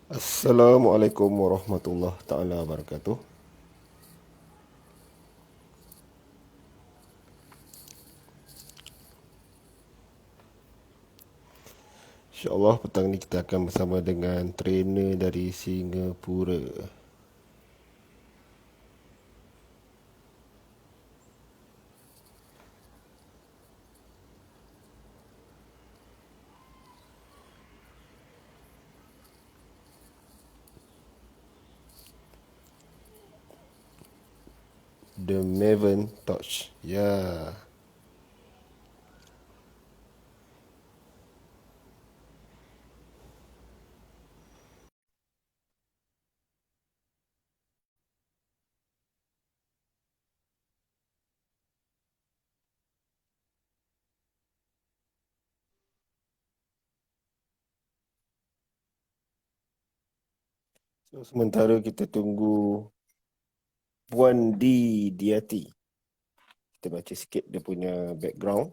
Assalamualaikum warahmatullahi taala wabarakatuh. InsyaAllah petang ni kita akan bersama dengan trainer dari Singapura. The Maven Touch. Ya. So, sementara kita tunggu Puan Diati. Kita baca sikit dia punya background.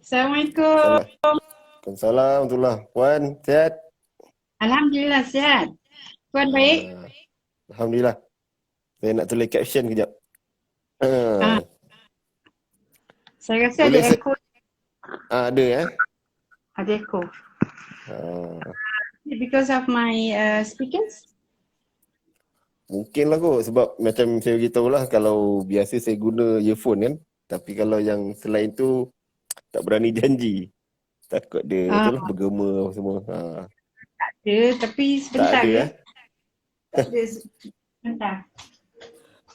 Assalamualaikum. Salam. Waalaikumsalam warahmatullahi. Puan, sihat? Alhamdulillah sihat. Tuan baik? Alhamdulillah. Saya nak tulis caption kejap. Ah, saya rasa ada Boleh echo. ada Ada echo. Ah, Because of my speakers? Mungkin lah kot sebab macam saya beritahu lah kalau biasa saya guna earphone kan. Tapi kalau yang selain tu tak berani janji. Takut dia Ah, tu lah bergema apa semua. ada tapi Tak sebentar ada je. Tak ada sebentar.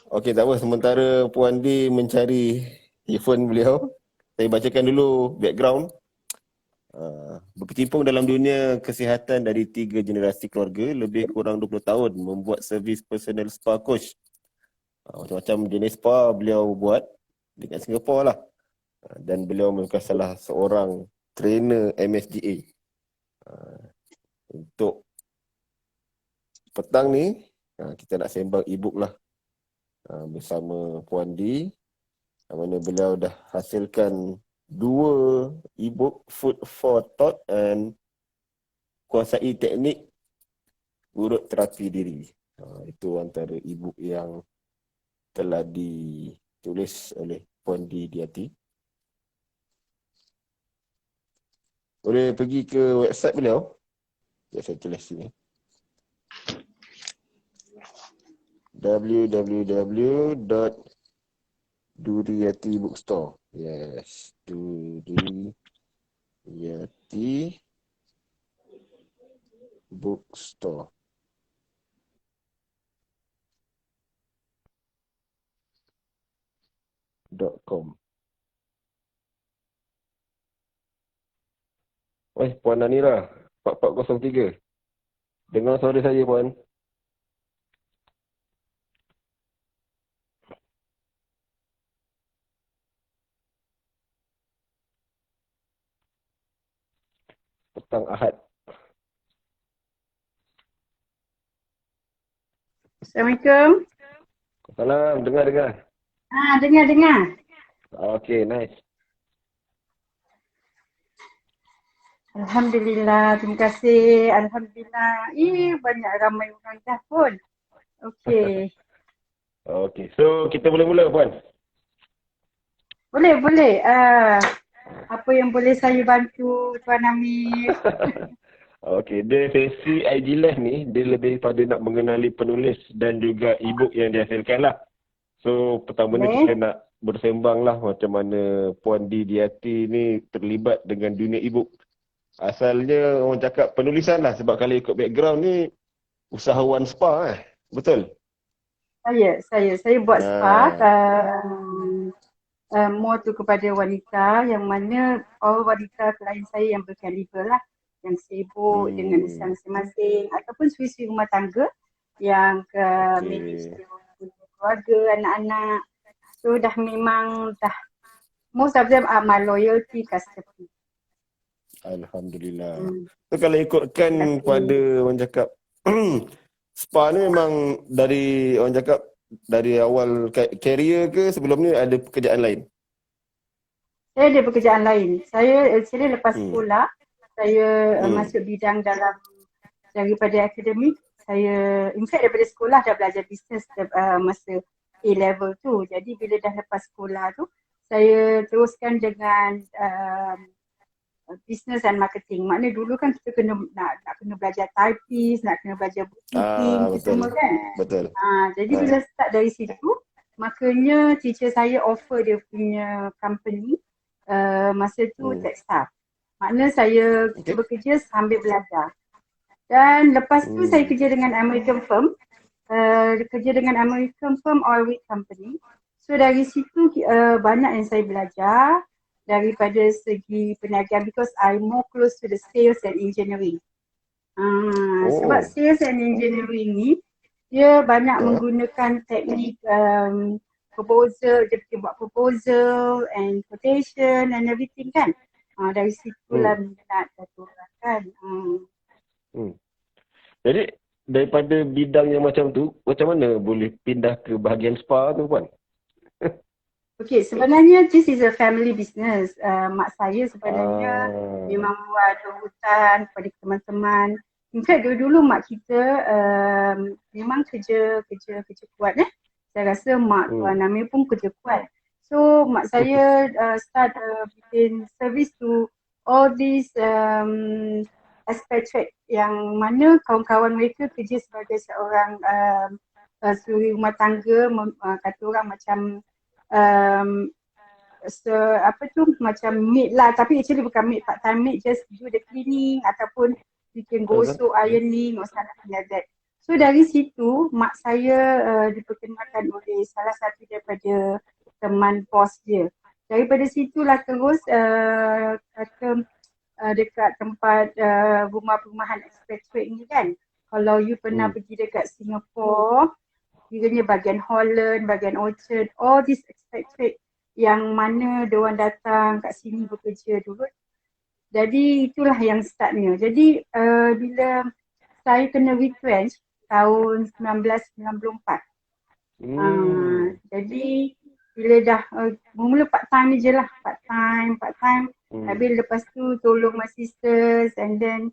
Okey, tak apa. Sementara Puan D mencari earphone beliau, saya bacakan dulu background. Berkecimpung dalam dunia kesihatan dari 3 generasi keluarga, lebih kurang 20 tahun membuat servis personal spa coach. Macam-macam jenis spa beliau buat dekat Singapura lah. Dan beliau merupakan salah seorang trainer MSGA. Untuk petang ni, kita nak sembang e-book lah bersama Puan D, mana beliau dah hasilkan 2 e-book, Food for Thought and Kuasai Teknik Urut Terapi Diri. Itu antara e-book yang telah ditulis oleh Puan D Diati. Boleh pergi ke website beliau. Ya, saya tulis sini. www.duriyati bookstore. Yes, Duriyati bookstore. .com. Puan Anira, 4403. Dengar suara saya, Puan. Petang Ahad. Assalamualaikum. Salam, dengar. Dengar. Okay, nice. Alhamdulillah, terima kasih. Alhamdulillah. Banyak ramai orang dah pun. Okey. Okay, so kita boleh mula, Puan. Boleh. Apa yang boleh saya bantu Tuan Amir? Okay, dia sesi IG Live ni, dia lebih pada nak mengenali penulis dan juga e-book yang dihasilkan lah. So, pertama ni kita nak bersembang lah macam mana Puan Diati ni terlibat dengan dunia e-book. Asalnya orang cakap penulisan lah sebab kalau ikut background ni usahawan spa Betul? Saya buat spa more tu kepada wanita yang mana all wanita klien saya yang berkaliber lah, yang sibuk dengan usaha masing-masing ataupun suami rumah tangga yang manage keluarga, anak-anak. So memang most of them are my loyalty customer. Alhamdulillah. So kalau ikutkan pada orang cakap spa ni memang dari orang cakap dari awal career ke sebelum ni ada pekerjaan lain? Saya ada pekerjaan lain. Saya actually lepas sekolah, saya masuk bidang dalam daripada akademik, saya in fact daripada sekolah dah belajar bisnes masa A-level tu. Jadi bila dah lepas sekolah tu, saya teruskan dengan business and marketing. Maknanya dulu kan kita kena nak kena belajar typist, nak kena belajar bookkeeping, tu Betul. semua kan. Betul. Jadi bila start dari situ, makanya teacher saya offer dia punya company masa tu tech staff. Maknanya saya bekerja sambil belajar. Dan lepas tu saya kerja dengan American firm, kerja dengan American firm audit company. So dari situ banyak yang saya belajar daripada segi perniagaan because I'm more close to the sales and engineering. Sebab sales and engineering ni dia banyak menggunakan teknik proposal, dia buat proposal and quotation and everything kan. Dari situlah minat satu orang kan. Jadi daripada bidang yang macam tu, macam mana boleh pindah ke bahagian spa tu Puan? Okay, sebenarnya this is a family business. Mak saya sebenarnya memang buat hutan kepada teman-teman. In fact dulu mak kita memang kerja kuat Saya rasa mak Tuan Amir pun kerja kuat. So mak saya start bikin service to all these expatriate yang mana kawan-kawan mereka kerja sebagai seorang suri rumah tangga, kata orang macam macam maid lah, tapi actually bukan maid, part time maid, just do the cleaning ataupun bikin gosok, ironing or something like that. So dari situ mak saya diperkenalkan oleh salah satu daripada teman bos dia. Daripada situlah terus dekat tempat rumah-rumahan expatriate ni kan. Kalau you pernah pergi dekat Singapore, kiranya bahagian Holland, bahagian Orchard, all these expatriate yang mana diorang datang kat sini bekerja dulu. Jadi itulah yang startnya. Jadi bila saya kena retrench tahun 1994. Jadi bila dah mula part time je lah, part time. Habis lepas tu tolong my sisters and then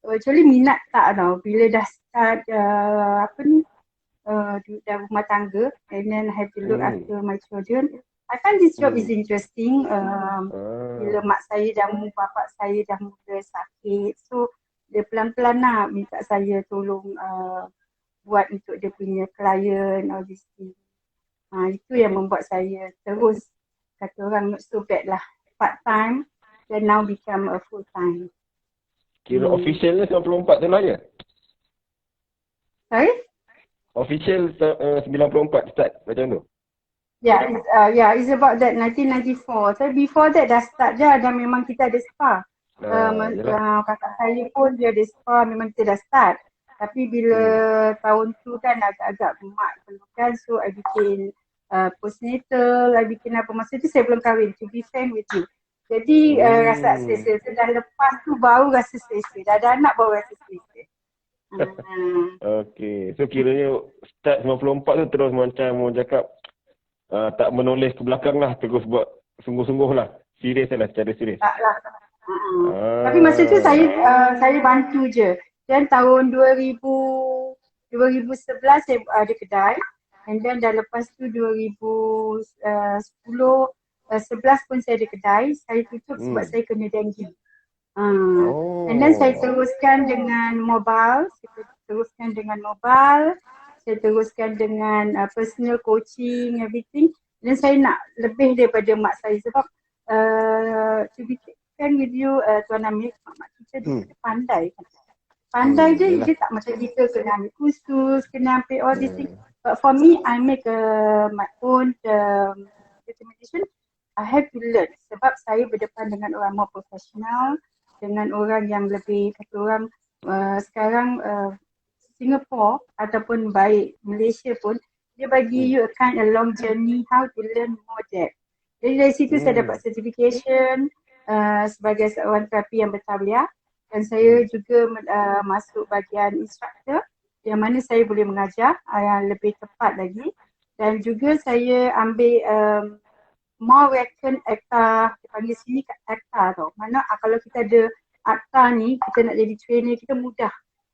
actually minat tak tau bila dah start dah rumah tangga and then I have to look after my children. I find this job is interesting. Bila mak saya bapak saya dah mula sakit, so dia pelan-pelan nak minta saya tolong buat untuk dia punya klien all this thing. Itu yang membuat saya terus kata orang not so bad lah, part time then now become a full time. Kira officialnya 94 tu lah ya? Sorry? Official 94 start macam tu? It's about that 1994. So before that dah start je, dah memang kita ada spa. Kakak saya pun dia ada spa, memang kita dah start. Tapi bila tahun tu kan agak-agak mak perlukan, so I bikin postnatal, I bikin apa. Masa tu saya belum kahwin, to be frank with you. Jadi rasa selesa. So dah lepas tu baru rasa selesa. Dah ada anak baru rasa selesa. Okay, so kiranya start 94 tu terus macam orang cakap tak menoleh ke belakang lah, terus buat sungguh-sungguh lah, serius lah, secara serius. Tak lah. Tapi masa tu saya bantu je. Dan tahun 2011 saya ada kedai. And then dah lepas tu 2011 pun saya ada kedai. Saya tutup sebab saya kena dengue. And then saya teruskan dengan mobile. Saya teruskan dengan personal coaching, everything. Dan saya nak lebih daripada mak saya sebab to be frank with you, Tuan Amir, mak kita dia pandai kan. Pandai je, dia tak macam kita kena ambil kursus, kena ambil all these things. But for me, I make my own determination. I have to learn sebab saya berdepan dengan orang more profesional, dengan orang yang lebih, kata orang sekarang Singapore ataupun baik Malaysia pun, dia bagi you a kind of long journey how to learn more depth. Jadi dari situ saya dapat certification sebagai seorang terapi yang bertauliah. Dan saya juga masuk bahagian instructor yang mana saya boleh mengajar yang lebih tepat lagi. Dan juga saya ambil more reckon ACTA, dipanggil sini ACTA tau. Mana kalau kita ada ACTA ni, kita nak jadi trainer, kita mudah.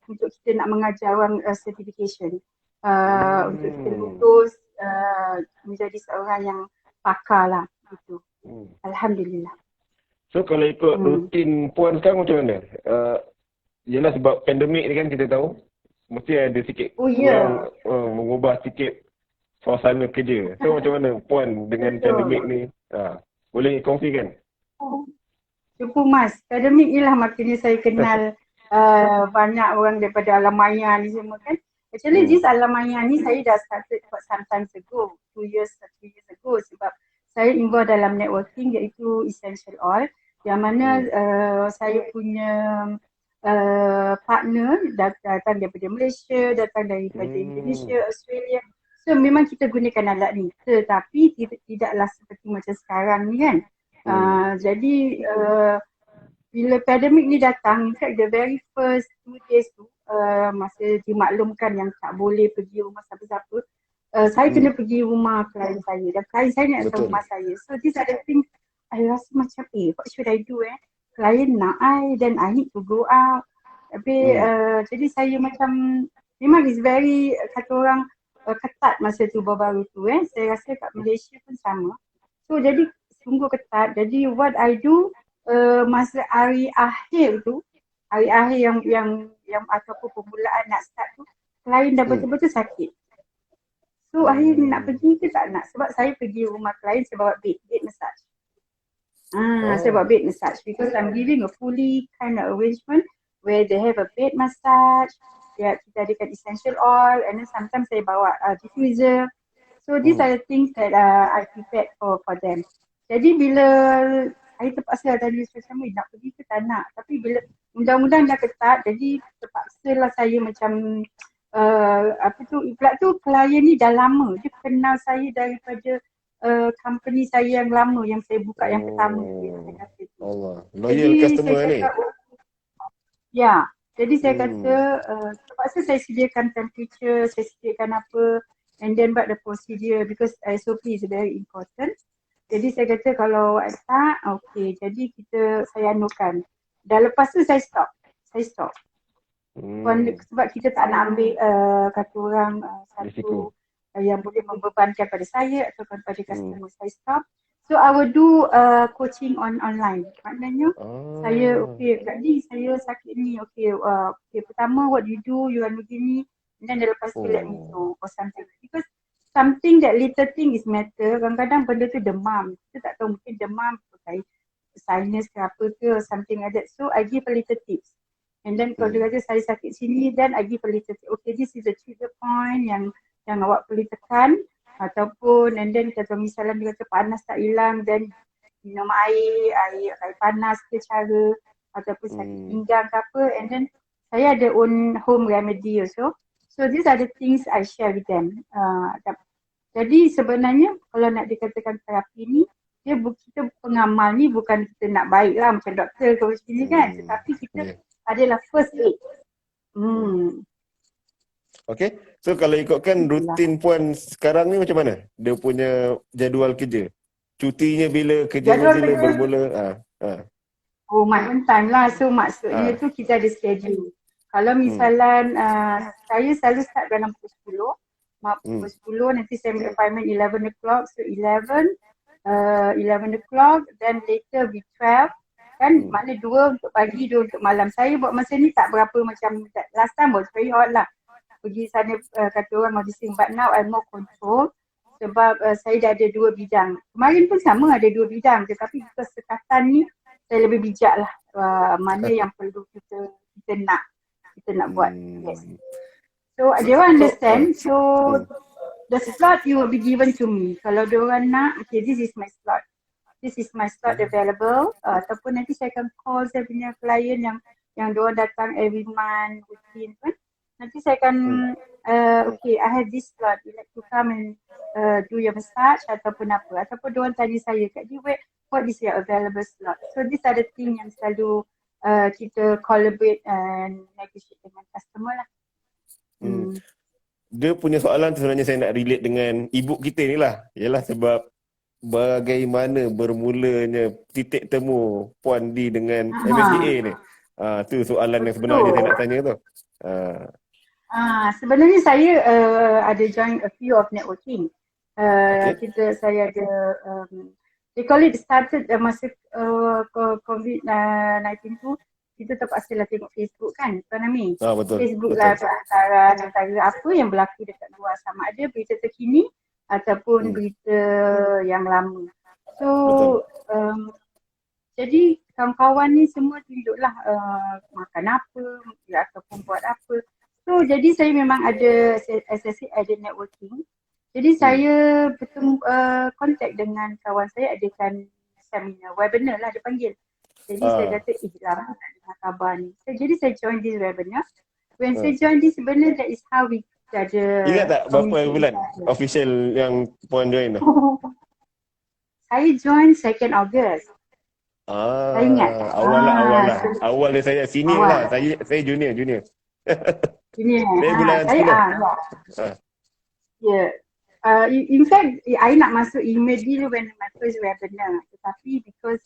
untuk kita nak mengajar orang certification. Untuk kita lulus menjadi seorang yang pakar lah gitu. Alhamdulillah. So kalau ikut rutin puan sekarang macam mana? Yelah sebab pandemik ni kan kita tahu mesti ada sikit kurang mengubah sikit suasana kerja. So macam mana puan dengan pandemik ni? Boleh kongsikan? Cukup Mas, pandemik ni lah maknanya saya kenal banyak orang daripada alam maya ni semua kan. Actually this alam maya ni saya dah started for some time ago, 2 years ago, sebab saya involved dalam networking iaitu Essential Oil, yang mana saya punya partner datang daripada Malaysia, datang daripada Indonesia, Australia. So memang kita gunakan alat ni, tetapi tidaklah seperti macam sekarang ni kan. Jadi bila pandemik ni datang, in fact the very first 2 days tu, masa dimaklumkan yang tak boleh pergi rumah siapa-siapa, saya kena pergi rumah klien saya dan klien saya nak datang rumah saya. So these are the things I rasa macam what should I do klien nak then I need to go out. Tapi jadi saya macam memang is very kata orang ketat masa tu baru-baru tu saya rasa kat Malaysia pun sama. So jadi sungguh ketat. Jadi what I do masa hari akhir tu, hari akhir yang ataupun permulaan nak start tu, klien dah betul-betul sakit. So akhirnya nak pergi ke tak nak, sebab saya pergi rumah klien saya bawa bed massage. Saya bawa bed massage because I'm giving a fully kind of arrangement where they have a bed massage, kita adakan essential oil, and then sometimes saya bawa diffuser. So these are the things that I prepared for them. Jadi bila saya terpaksa tadi macam nak pergi ke tak nak, tapi bila undang-undang dah ketat, jadi terpaksa lah saya macam pula tu klien ni dah lama, dia kenal saya daripada company saya yang lama yang saya buka yang pertama tu. Allah, loyal customer ni. Ya, jadi saya kata terpaksa saya sediakan temperature, saya sediakan apa, and then buat the procedure because SOP is very important. Jadi saya kata kalau tak, okay, jadi saya anukan. Dah lepas tu saya stop. Sebab kita tak nak ambil kata orang satu yang boleh membebankan pada saya atau pada customer. Saya stop. So I will do coaching online. Maknanya saya Kak Di, saya sakit ni. Okay, pertama what you do, you anu gini, and then lepas tu let me know or something. Because something that little thing is matter. Kadang-kadang benda tu demam. Kita tak tahu, mungkin demam pakai sinus ke apa ke, something like that. So I give a little tips. And then kalau dia kata saya sakit sini, then I give a little tip. Okay, this is the trigger point yang awak perlu tekan. Ataupun, and then kalau misalnya dia kata panas tak hilang, then minum air panas ke cara, ataupun sakit pinggang ke apa, and then saya ada own home remedy also. So these are the things I share with them. Jadi sebenarnya kalau nak dikatakan terapi ni, kita pengamal ni bukan kita nak baik lah macam doktor ke macam ni kan, tetapi kita adalah first aid. Okay, so kalau ikutkan rutin puan sekarang ni macam mana? Dia punya jadual kerja. Cutinya bila, kerjanya bila bermula? Month time lah. So maksudnya tu kita ada schedule. Kalau misalan saya selalu start dalam pukul 10. Pukul 10 nanti saya ambil appointment 11 o'clock. So 11 o'clock, then later be 12. Kan maknanya 2 untuk pagi, 2 untuk malam. Saya buat masa ni tak berapa macam last time was very hot lah. Pergi sana kata orang audition, but now I more control sebab saya dah ada 2 bidang. Kemarin pun sama ada 2 bidang, tetapi kesekatan ni saya lebih bijak lah mana yang perlu kita nak buat. Yes. So they will understand. So the slot you will be given to me. Kalau diorang nak, okay, this is my slot. This is my slot available. Ataupun nanti saya akan call saya punya klien yang diorang datang every month rutin kan. Nanti saya akan, okay, I have this slot. You like to come and do your massage ataupun apa. Ataupun diorang tanya saya, Kak Di, what is your available slot? So these are the things yang selalu kita collaborate and negotiate dengan customer lah. Dia punya soalan tu sebenarnya saya nak relate dengan ibu kita ni lah. Yalah sebab bagaimana bermulanya titik temu Puan Di dengan MSDA ni. Tu soalan yang sebenarnya saya nak tanya tu. Ah, Sebenarnya saya ada join a few of networking. okay. Saya ada they call it started masa COVID-19 tu, kita terpaksa lah tengok Facebook kan, Tuan Ami. Betul. Facebook Betul. lah antara apa yang berlaku dekat luar, sama ada berita terkini ataupun berita yang lama. So Betul. jadi kawan-kawan ni semua tunjuklah makan apa ataupun buat apa. So jadi saya memang ada, as I said, ada networking. Jadi saya contact dengan kawan saya, adakan seminar, webinar lah dia panggil. Jadi saya kata, lama tak dengar khabar ni. So, jadi saya join this webinar. When saya join this webinar, that is how we ada. Ingat tak berapa bulan official yang Puan join tu? Saya join 2nd August. Saya ingat. Awal dia saya senior lah. Saya junior. Junior. Saya bulan 10. Ya. In fact, I nak masuk immediately when my first webinar. Tetapi because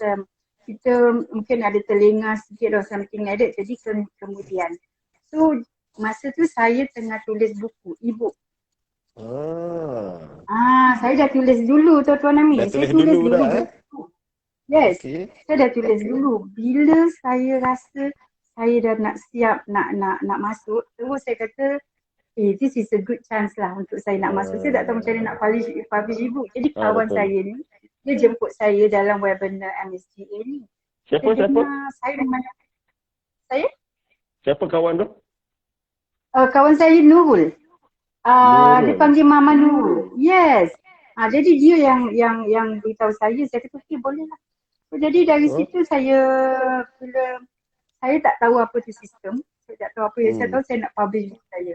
kita mungkin ada terlengah sikit or something like that, jadi kemudian. So, masa tu saya tengah tulis buku, e-book. Saya dah tulis dulu Tuan Ami. Dah tulis dulu dah. Yes, saya dah tulis dulu. Bila saya rasa saya dah nak siap nak masuk, terus saya kata, this is a good chance lah untuk saya nak masuk. Saya tak tahu macam mana nak publish e-book. Jadi kawan saya ni, dia jemput saya dalam webinar MSGA ni. Siapa? Saya? Siapa kawan tu? Kawan saya Nurul. Dia panggil Mama Nurul. Yes. Jadi dia yang beritahu saya kata, okay, boleh lah. So, jadi dari situ saya tak tahu apa tu sistem. Saya tak tahu apa yang saya tahu, saya nak publish buku saya.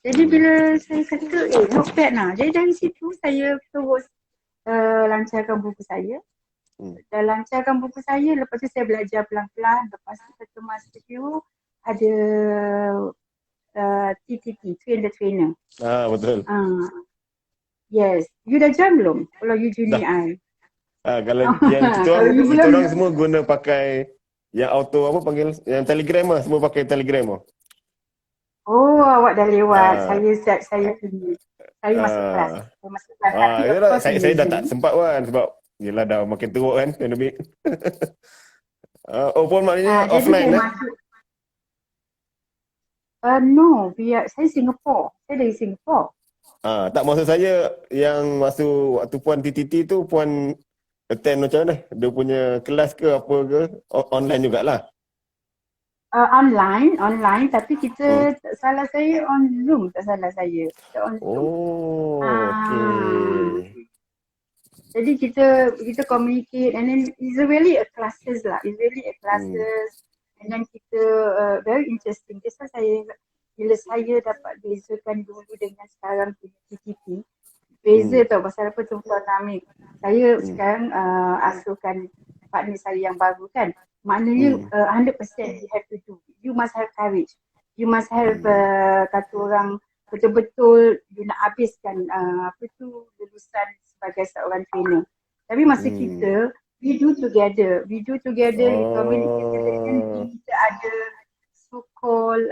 Jadi bila saya kata, not bad lah. Jadi dari situ saya terus lancarkan buku saya. Dan lancarkan buku saya, lepas tu saya belajar pelan-pelan. Lepas tu satu masa tu ada TTT, Train the Trainer. Betul. Yes. You dah join belum? Kalau you junior I. Kalau yang kita orang semua guna pakai yang auto apa panggil, yang Telegram lah. Semua pakai Telegram lah. Oh, awak dah lewat. Saya masuk kelas. Saya dah tak sempat kan, sebab yelah dah makin teruk kan pandemik. Puan maknanya offline No, saya Singapore. Saya dari Singapore. Tak, maksud saya yang masuk waktu Puan TTT tu, Puan attend macam mana? Dia punya kelas ke apa ke? Online jugalah. Online, tapi kita tak salah saya on Zoom, tak salah saya. On Zoom. Okay. Jadi kita communicate, and then it's really a classes lah. It's really a classes. And then kita very interesting. Just bila saya dapat bezakan dulu dengan sekarang TTP, beza tau pasal apa tu Tuan Amir. Saya sekarang asuhkan partner saya yang baru kan. Maknanya 100% you have to do. You must have courage. You must have kata orang betul-betul you nak habiskan lulusan sebagai seorang trainer. Tapi masa kita we do together. Kita ada so-called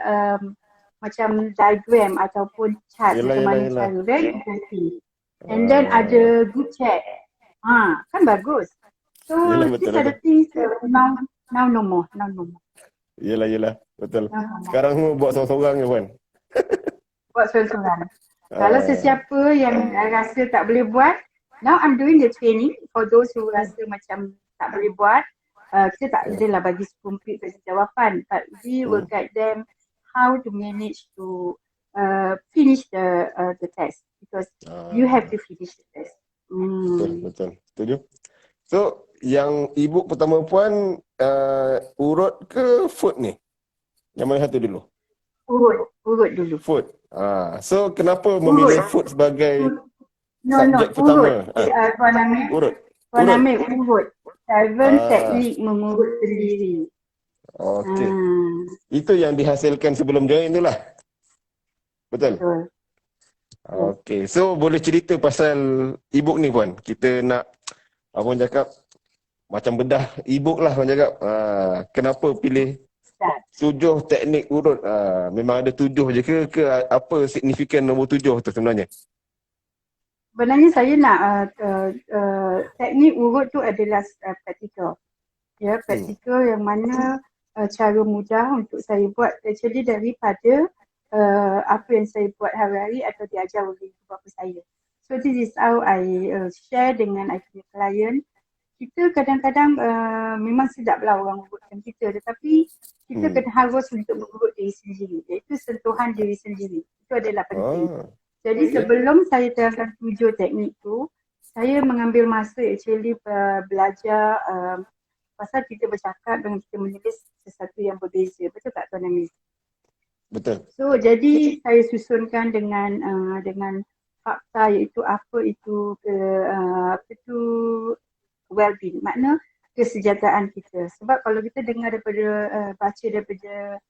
macam diagram ataupun chart macam mana cara. Very interesting. And then ada group chat. Kan bagus. So these are the things now no more. Yelah. Betul. Sekarang semua buat seorang-seorang je Puan. Buat seorang-seorang. Kalau sesiapa yang rasa tak boleh buat, now I'm doing the training for those who rasa macam tak boleh buat. Kita tak adalah bagi complete jawapan, but we will guide them how to manage to finish the test, because you have to finish the test. Betul. Setuju. So, yang e-book pertama Puan urut ke food ni? Yang mana satu dulu? Urut dulu. Food. So, kenapa memilih food sebagai subjek pertama? Urut. Tuan Amir, urut. 7 teknik mengurut sendiri. Okey. Itu yang dihasilkan sebelum join tu lah. Betul? Okey. So, boleh cerita pasal e-book ni Puan? Kita nak, abang cakap, macam bedah e-book lah Abang cakap. Kenapa pilih 7 teknik urut. Memang ada 7 je ke apa signifikan nombor 7 tu sebenarnya? Sebenarnya saya nak teknik urut tu adalah praktikal. Ya, praktikal yang mana cara mudah untuk saya buat actually daripada apa yang saya buat hari-hari atau diajar oleh ibu bapa saya. So this is how I share dengan I punya klien. Kita kadang-kadang memang sedaplah orang urutkan kita, tetapi kita kena harus untuk mengurut diri sendiri, iaitu sentuhan diri sendiri. Itu adalah penting. Jadi sebelum saya terangkan 7 teknik tu, saya mengambil masa actually belajar pasal kita bercakap dan kita menulis sesuatu yang berbeza. Betul tak Tuan Amin? Betul. So jadi saya susunkan dengan fakta, iaitu apa itu well-being, makna kesejahteraan kita. Sebab kalau kita dengar daripada baca daripada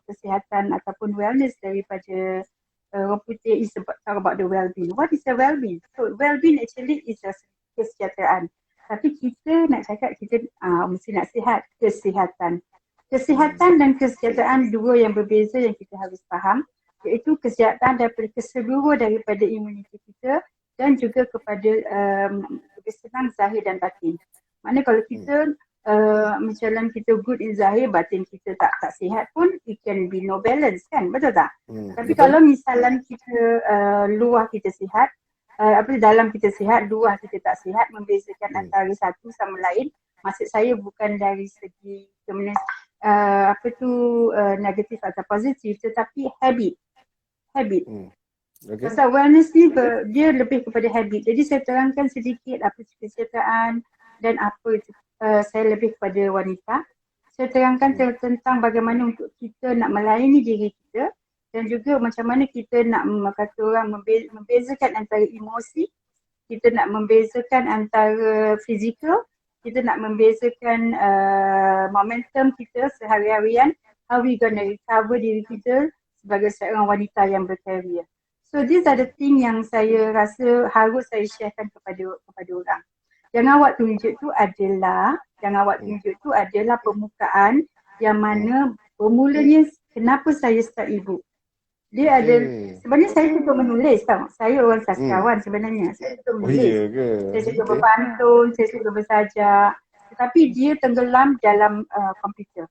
kesihatan ataupun wellness daripada orang putih, is about the well-being. What is the well-being? So well-being actually is a kesejahteraan. Tapi kita nak cakap kita mesti nak sihat, kesihatan. Kesihatan dan kesejahteraan dua yang berbeza yang kita harus faham, iaitu kesejahteraan daripada keseluruh daripada imuniti kita dan juga kepada kesenang zahir dan batin. Maknanya kalau kita macam kita good in zahir, batin kita tak sihat pun, it can be no balance kan, betul tak? Tapi betul. Kalau misalnya kita luar kita sihat, dalam kita sihat, luar kita tak sihat, membezakan antara satu sama lain. Maksud saya bukan dari segi negatif atau positif, tetapi habit. Okay. Pasal wellness ni dia lebih kepada habit. Jadi saya terangkan sedikit apa kesejahteraan dan apa itu saya lebih kepada wanita. Saya terangkan tentang bagaimana untuk kita nak melayani diri kita dan juga macam mana kita nak kata orang membezakan antara emosi, kita nak membezakan antara fizikal, kita nak membezakan momentum kita sehari-harian, how we gonna recover diri kita sebagai seorang wanita yang berkarier. So these are the thing yang saya rasa harus saya sharekan kepada orang. Yang awak tunjuk tu adalah permukaan yang mana bermulanya kenapa saya start ibu. Dia ada, sebenarnya saya suka menulis tau. Saya orang sastrawan sebenarnya. Saya suka menulis. Saya suka berpantun, saya suka bersajak. Tetapi dia tenggelam dalam komputer.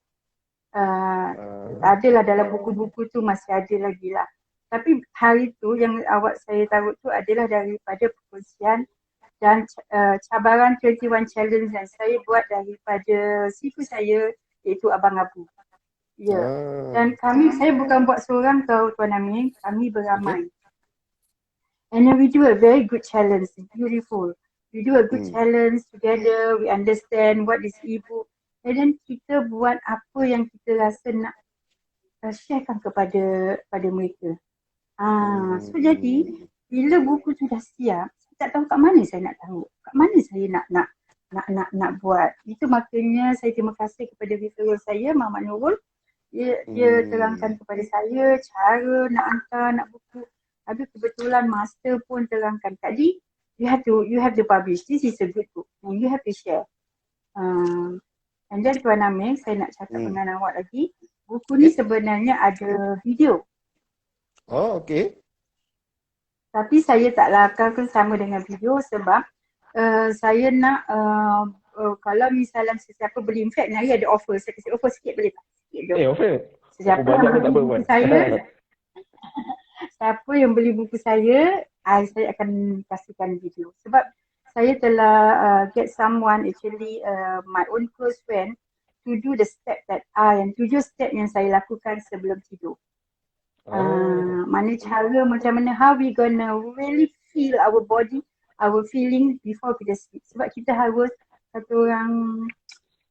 Adalah dalam buku-buku tu masih ada lagi lah. Tapi hari tu yang saya taruh tu adalah daripada perkongsian dan cabaran 21 challenge yang saya buat daripada siku saya, iaitu Abang Abu. Ya. Dan saya bukan buat seorang tau Tuan Amin, kami beramai. And then we do a very good challenge, beautiful. We do a good challenge together, we understand what is e-book. And then kita buat apa yang kita rasa nak sharekan kepada mereka. So jadi bila buku tu dah siap, saya tak tahu kat mana saya nak taruh, kat mana saya nak buat. Itu makanya saya terima kasih kepada referral saya, Muhammad Nurul. Dia terangkan kepada saya cara nak hantar, nak buku. Habis kebetulan master pun terangkan, tadi you have to publish. This is a good book and you have to share. And then Tuan Amir, saya nak cakap dengan awak lagi, buku ni sebenarnya ada video. Oh, okay. Tapi saya tak lakarkan sama dengan video sebab saya nak kalau misalnya sesiapa beli, in fact hari ada offer, saya kasih offer sikit boleh tak? Offer? Sesiapa yang beli buku saya, siapa yang beli buku saya akan kasihkan video. Sebab saya telah get someone actually my own close friend to do the step that yang 7 step yang saya lakukan sebelum tidur. Mana cara macam mana, how we gonna really feel our body, our feeling before kita sleep. Sebab kita harus, kata orang,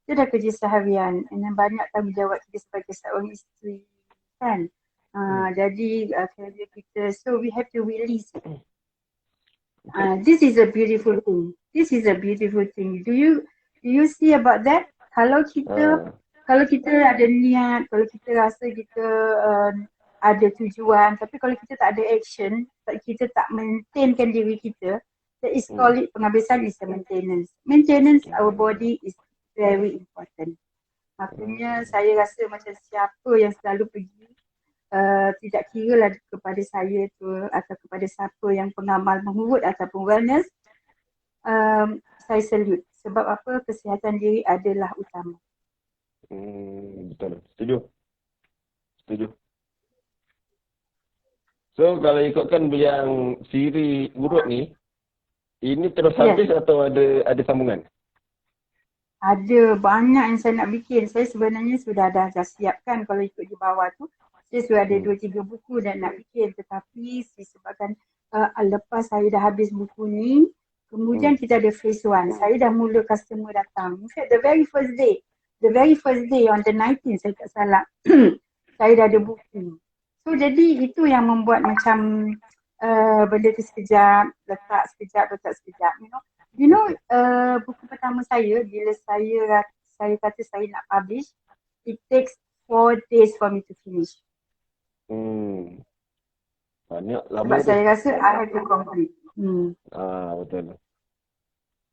kita dah kerja seharian dan banyak tanggungjawab kita sebagai seorang isteri kan. Jadi kerja kita, so we have to release. This is a beautiful thing. This is a beautiful thing. Do you see about that? Kalau kita ada niat, kalau kita rasa kita ada tujuan, tapi kalau kita tak ada action, kita tak maintainkan diri kita, that is called it, penghabisan is a maintenance. Maintenance our body is very important. Maknanya saya rasa macam siapa yang selalu pergi, tidak kira lah kepada saya tu atau kepada siapa yang pengamal mengurut ataupun wellness, saya salute. Sebab apa? Kesihatan diri adalah utama. Betul. Setuju. Setuju. So kalau ikutkan yang siri urut ni, ini terus Yes. habis atau ada sambungan? Ada banyak yang saya nak bikin. Saya sebenarnya sudah dah siapkan kalau ikut di bawah tu. Saya sudah ada 2-3 buku dan nak bikin. Tetapi disebabkan lepas saya dah habis buku ni, kemudian kita ada phase 1. Saya dah mula customer datang. In fact, the very first day on the 19th, saya tak salah, saya dah ada buku. So jadi itu yang membuat macam benda tu sekejap, letak sekejap. You know, buku pertama saya, bila saya kata saya nak publish, it takes 4 days for me to finish. Banyak lama Sebab tu. saya rasa I have to complete. Betul.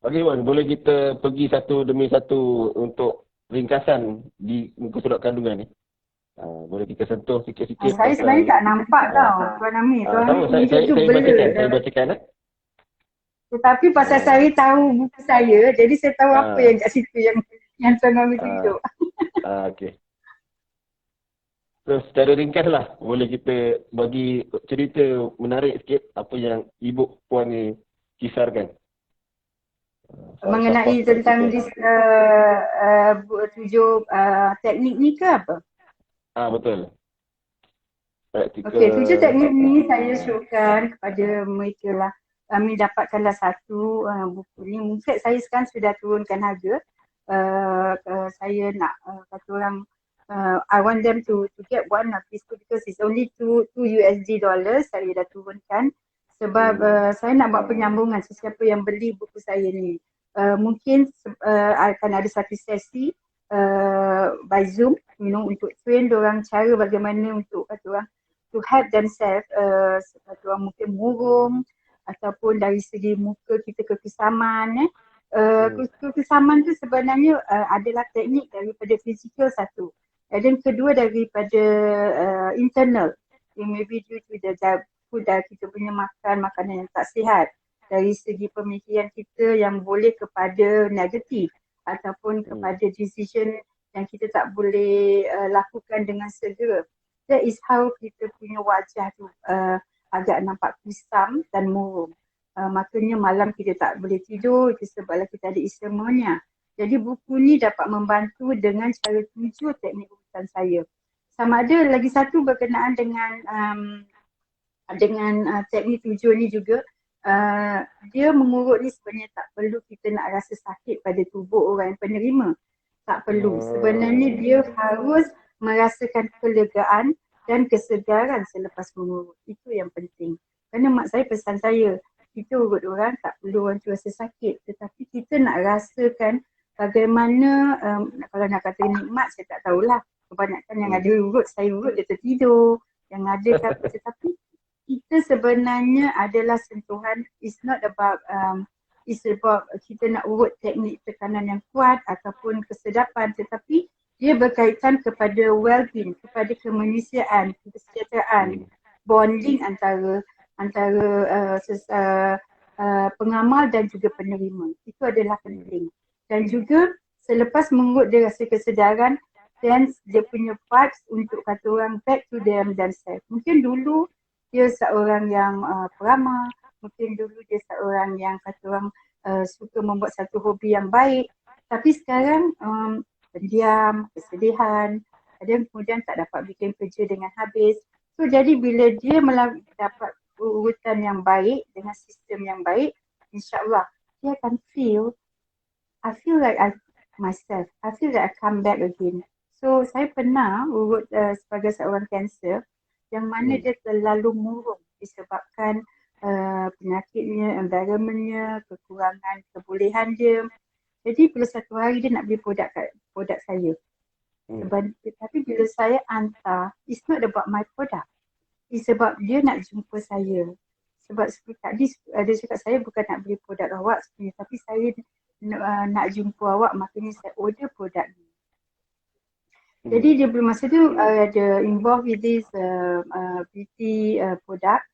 Okey Wan, boleh kita pergi satu demi satu untuk ringkasan di muka surat kandungan ni? Boleh kita sentuh sikit-sikit. Saya sebenarnya tak nampak tau, Tuan Amir. Tuan Sama, Amir tunjuk tu saya blur. bacakan. Tetapi pasal saya tahu buku saya, jadi saya tahu apa yang kat situ yang Tuan Amir tunjuk. Okey. So secara ringkas lah, boleh kita bagi cerita menarik sikit apa yang Ibu Puan ni kisarkan. Mengenai tentang tujuh teknik ni ke apa? Betul. Praktikal. Okey, 7 teknik ni saya showkan kepada mereka lah. Kami dapatkanlah satu buku ni. Mungkin saya sekarang sudah turunkan harga. Saya nak kata orang, I want them to get one of this because it's only $2 saya dah turunkan. Sebab saya nak buat penyambungan sesiapa yang beli buku saya ni. Mungkin akan ada satu sesi by Zoom, untuk train diorang cara bagaimana untuk kata orang to help themselves, kata orang mungkin murung ataupun dari segi muka kita kekesaman. Kekesaman tu sebenarnya adalah teknik daripada fizikal satu. Dan kedua daripada internal. Maybe due to the food that kita punya makanan yang tak sihat. Dari segi pemikiran kita yang boleh kepada negatif ataupun kepada decision yang kita tak boleh lakukan dengan segera. That is how kita punya wajah tu agak nampak kusam dan murung. Makanya malam kita tak boleh tidur sebablah kita ada insomnia. Jadi buku ni dapat membantu dengan cara 7 teknik urutan saya. Sama ada lagi satu berkenaan dengan teknik 7 ni juga. Dia mengurut ni sebenarnya tak perlu kita nak rasa sakit pada tubuh orang yang penerima. Tak perlu. Sebenarnya dia harus merasakan kelegaan dan kesegaran selepas mengurut. Itu yang penting. Kerana mak saya pesan saya, kita urut orang tak perlu orang tu rasa sakit. Tetapi kita nak rasakan bagaimana, kalau nak kata nikmat saya tak tahulah. Kebanyakan yang ada urut, saya urut dia tertidur. Yang ada tetapi kita sebenarnya adalah sentuhan, it's not about kita nak urut teknik tekanan yang kuat ataupun kesedapan, tetapi dia berkaitan kepada well-being, kepada kemanusiaan, kesejahteraan, bonding antara pengamal dan juga penerima. Itu adalah penting. Dan juga selepas mengurut dia rasa kesedaran, dan dia punya vibes untuk kata orang back to themselves. Mungkin dulu dia seorang yang peramah, mungkin dulu dia seorang yang kata orang suka membuat satu hobi yang baik, tapi sekarang pendiam, kesedihan, dan kemudian tak dapat bikin kerja dengan habis. So jadi bila dia dapat urutan yang baik dengan sistem yang baik, insyaAllah dia akan I feel like myself, I feel like I come back again. So saya pernah urut sebagai seorang kanser yang mana dia terlalu murung disebabkan penyakitnya, environmentnya, kekurangan kebolehan dia. Jadi bila satu hari dia nak beli produk saya. Tapi bila saya hantar, it's not about my product. It's sebab dia nak jumpa saya. Sebab tadi ada cakap saya bukan nak beli produk awak sebenarnya, tapi saya nak jumpa awak, makanya saya order produk ni. Jadi dia masa tu ada involved with this beauty product.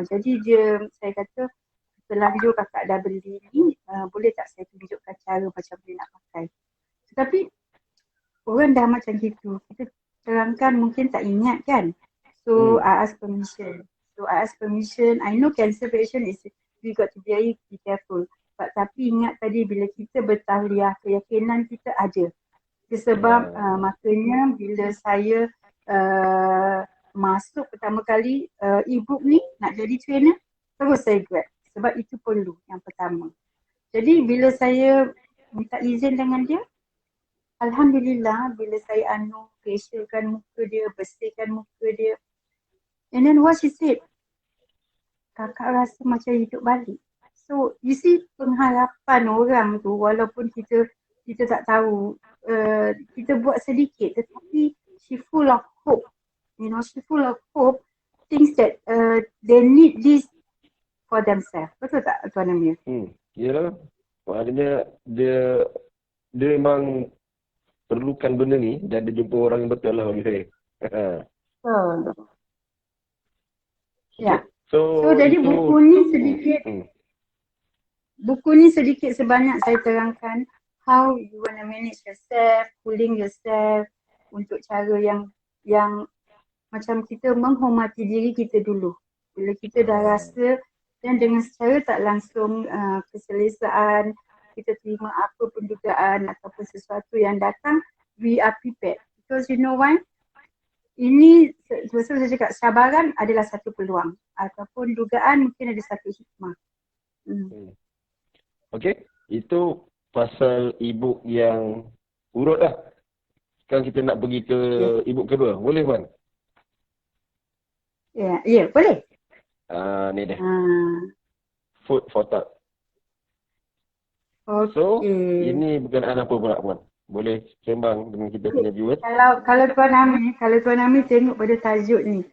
Jadi saya kata setelah video kakak dah beli ni, boleh tak saya tunjukkan cara macam dia nak pakai. Tetapi orang dah macam gitu. Kita terangkan mungkin tak ingat kan. So I ask permission. I know cancer patient is we got to be careful. Tapi ingat tadi bila kita bertahliah, keyakinan kita ada. Sebab makanya bila saya masuk pertama kali e-book ni nak jadi trainer, terus saya grab. Sebab itu perlu yang pertama. Jadi bila saya minta izin dengan dia, Alhamdulillah bila saya facialkan muka dia, bersihkan muka dia. And then what she said, kakak rasa macam hidup balik. So you see pengharapan orang tu walaupun kita tak tahu, kita buat sedikit tetapi she full of hope. She full of hope, thinks that they need this for themselves. Betul tak Tuan Amir? Yalah. Maknanya dia memang perlukan benda ni dan dia jumpa orang yang betul lah bagi saya. Ya. So jadi buku ni sedikit sebanyak saya terangkan how you want to manage yourself, pulling yourself untuk cara yang macam kita menghormati diri kita dulu. Bila kita dah rasa dan dengan secara tak langsung keselesaan, kita terima apa pun dugaan ataupun sesuatu yang datang, we are prepared. Because you know why? Ini sebab saya cakap cabaran adalah satu peluang ataupun dugaan mungkin ada satu hikmah. Okey, itu pasal e-book yang urut dah. Sekarang kita nak pergi ke e-book kedua. Boleh Puan? Ya, boleh. Ni dia. Food for thought. Okay. So, ini berkenaan apa pula Puan? Boleh sembang dengan kita punya viewers? Kalau Tuan Amir tengok pada tajuk ni,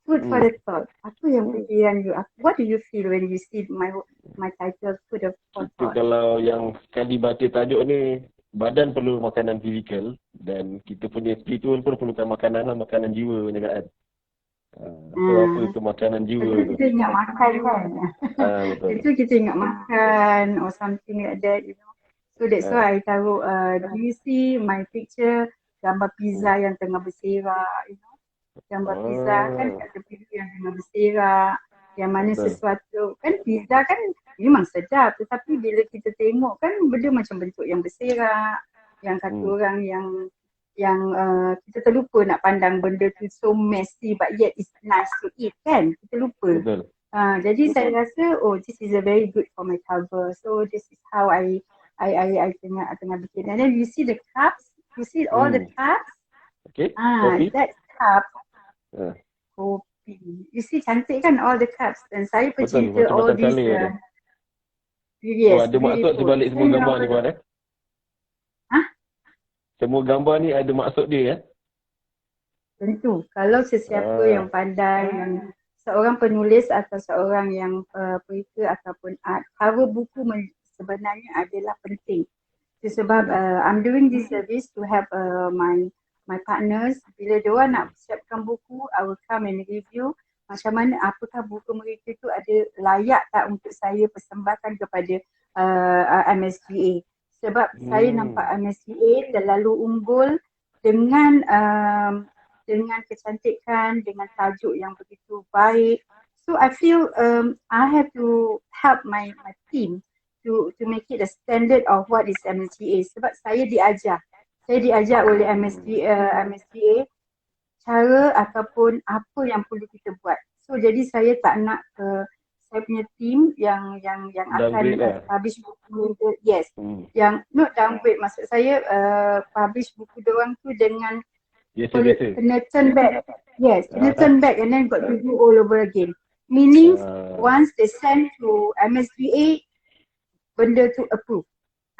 food for the thought. Apa yang fikiran you? What do you feel when you see my title, food for Itu thought? kalau yang sekali baca tajuk ni, badan perlu makanan fizikal dan kita punya spiritual pun perlukan makanan lah, makanan jiwa punya kan. So apa itu makanan jiwa tu? Kita ingat makan kan? Betul. Itu kita ingat makan or something like that, you know. So that's why I taruh, do you see my picture, gambar pizza yang tengah berserak, you know. Gambar pizza kan kat tepi tu yang tengah berserak, yang mana sesuatu, kan pizza kan memang sedap tetapi bila kita tengok kan benda macam bentuk yang berserak, yang kata orang yang kita terlupa nak pandang benda tu so messy but yet it's nice to eat kan, kita lupa. Betul. Jadi saya rasa this is a very good for my cover, so this is how I tengah bikin. And then you see the cups, you see all the cups. Okay. Kopi. That cup. Kopi. You see cantik kan all the cups, dan saya pecinta all this. Yes. Ada maksud sebalik semua gambar ni Puan Semua gambar ni ada maksud dia Tentu. Kalau sesiapa yang pandai, yang seorang penulis atau seorang yang perika ataupun art, cover buku sebenarnya adalah penting. Sebab I'm doing this service to help my partners. Bila diorang nak siapkan buku, I will come and review macam mana, apakah buku mereka tu ada layak tak untuk saya persembahkan kepada MSGA. Sebab saya nampak MSGA terlalu unggul dengan kecantikan, dengan tajuk yang begitu baik. So I feel I have to help my team to make it a standard of what is MSGA. Sebab saya diajar oleh MSGA cara ataupun apa yang perlu kita buat. So jadi saya tak nak saya punya team yang akan publish buku tu, yang not downgrade, maksud saya publish buku diorang tu dengan kena turn back. Yes, kena turn back and then got to do all over again. Meaning once they send to MSGA, benda tu approve.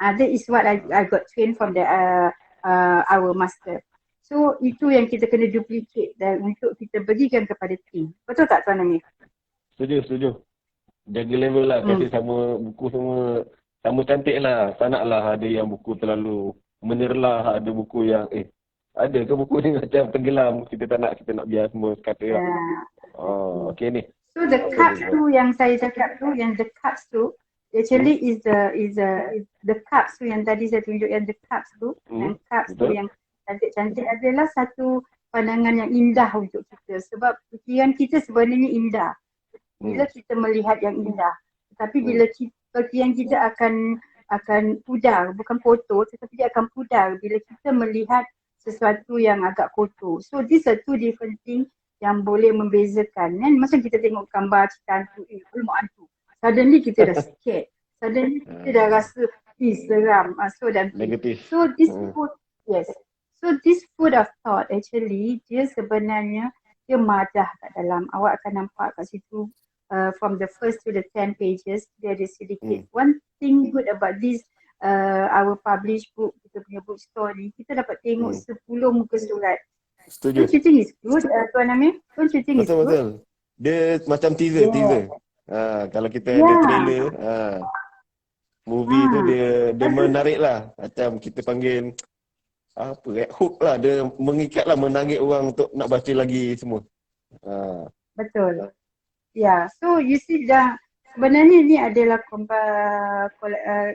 That is what I got trained from our master. So itu yang kita kena duplicate dan untuk kita berikan kepada team. Betul tak Tuan Amir? Setuju. Jaga level lah, kasi sama buku semua sama cantik lah. Tak nak lah ada yang buku terlalu menyerlah, ada buku yang Ada ke buku ni macam tenggelam, kita nak biar semua kata lah. Uh, Oh, okey ni. so the Apa cups dia? tu yang saya cakap tu, yang the cups tu, actually is the cups tu yang tadi saya tunjuk, yang the cups tu, yang cups tu Betul? yang cantik-cantik adalah satu pandangan yang indah untuk kita. Sebab fikiran kita sebenarnya indah bila kita melihat yang indah. Tetapi bila fikiran kita akan pudar, bukan kotor, tetapi dia akan pudar bila kita melihat sesuatu yang agak kotor. So these are two different things yang boleh membezakan. Kan? Macam kita tengok gambar cerita hantu, mak hantu. Suddenly kita dah scared. Suddenly kita dah rasa, seram. So dan Negatif. So this food, yes. So this food of thought actually, dia sebenarnya dia madah kat dalam. Awak akan nampak kat situ from the first to the 10 pages, dia ada sedikit. One thing good about this our published book, kita punya bookstore ni, kita dapat tengok 10 muka surat. Setuju. Don't you think it's good, Tuan Amir? Don't you think it's good? Betul. Dia macam teaser. Kalau kita ada trailer, movie tu dia menarik lah. Macam kita panggil hook lah. Dia mengikat lah, menarik orang untuk nak baca lagi semua. Betul. Yeah, so you see sebenarnya ni adalah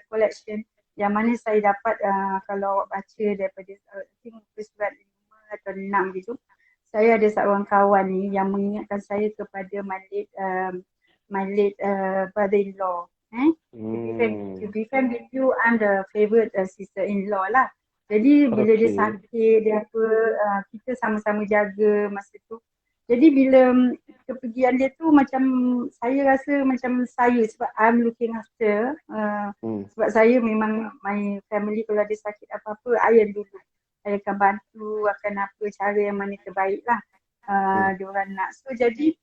collection yang mana saya dapat kalau awak baca daripada surat 5 atau 6 gitu. Saya ada seorang kawan ni yang mengingatkan saya kepada my late brother-in-law. To be frank with you, I'm the favourite sister-in-law lah. Jadi bila dia sakit, dia kita sama-sama jaga masa tu. Jadi bila kepergian dia tu macam saya rasa macam saya, sebab I'm looking after. Sebab saya memang my family kalau ada sakit apa-apa, ayah dulu. Saya akan bantu akan apa cara yang mana terbaik lah diorang nak. So jadi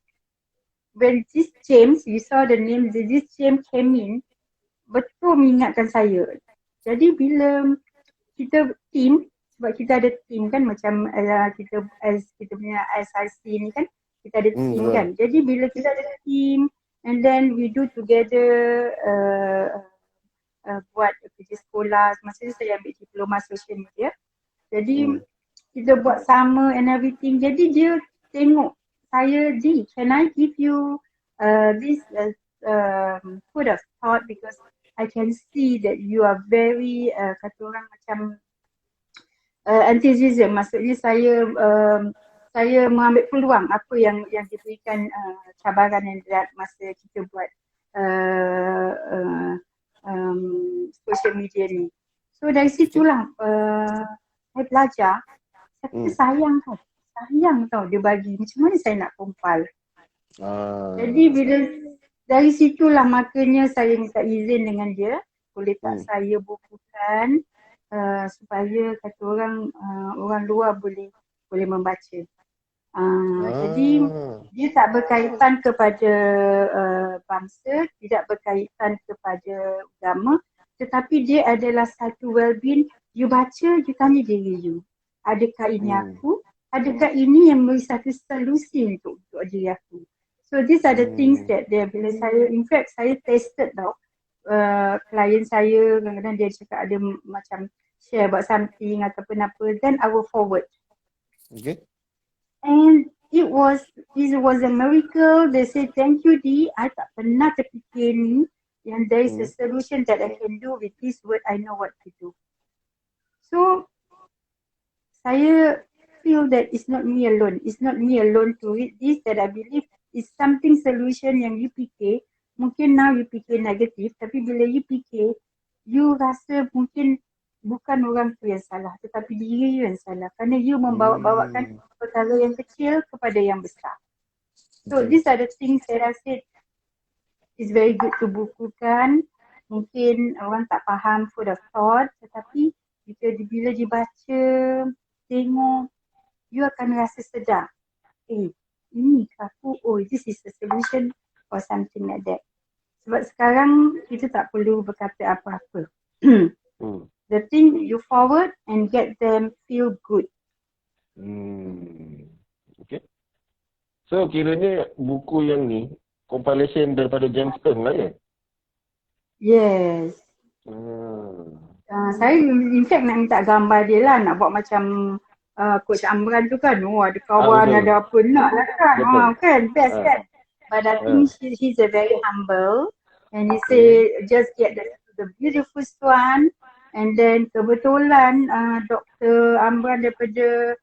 when this James, you saw the name, this James came in, betul mengingatkan saya. Jadi bila kita team, sebab kita ada team kan, macam kita punya SRC ni kan, kita ada team kan. Jadi bila kita ada team and then we do together buat kerja sekolah, masa tu saya ambil diploma social media. Jadi kita buat sama and everything. Jadi dia tengok saya, can I give you this food of thought because I can see that you are very kata orang macam enthusiasm. Maksudnya saya mengambil peluang apa yang diberikan cabaran yang berat masa kita buat social media ni. So dari situlah saya belajar. Saya sayang tau dia bagi. Macam mana saya nak compile. Jadi bila dari situlah makanya saya minta izin dengan dia. Boleh tak saya bukukan supaya kata orang luar boleh membaca. Jadi dia tak berkaitan kepada bangsa, tidak berkaitan kepada agama, tetapi dia adalah satu well-being. You baca, you tanya diri you, adakah ini aku? Adakah ini yang memberi satu solusi untuk diri aku? So these are the things that bila saya, in fact saya tested tau. Klien saya kadang-kadang dia cakap ada macam share about something ataupun apa, then I will forward. Okay. And it was a miracle. They say thank you Dee, I tak pernah terfikir ni yang there is a solution that I can do with this word, I know what to do. So saya feel that it's not me alone to read this, that I believe is something solution yang you fikir. Mungkin now you fikir negatif, tapi bila you fikir, you rasa mungkin bukan orang tu yang salah, tetapi diri you yang salah. Kerana you membawa-bawakan perkara yang kecil kepada yang besar. So these are the things saya rasa is very good to bukukan. Mungkin orang tak faham food of thought, tetapi bila dibaca, tengok, you akan rasa sedar. Ini aku, this is the solution or something like that. Sebab sekarang kita tak perlu berkata apa-apa. The thing you forward and get them feel good. Okay. So kiranya buku yang ni compilation daripada James Stern lah ya? Yes. Saya in fact nak minta gambar dia lah, nak buat macam Coach Amran tu kan, ada Ah, kawan, betul. ada apa nak lah kan. Betul. Kan, best Ah, kan. But I ah. think he's a very humble and he say Okay. just get the beautiful swan and then kebetulan Dr. Amran daripada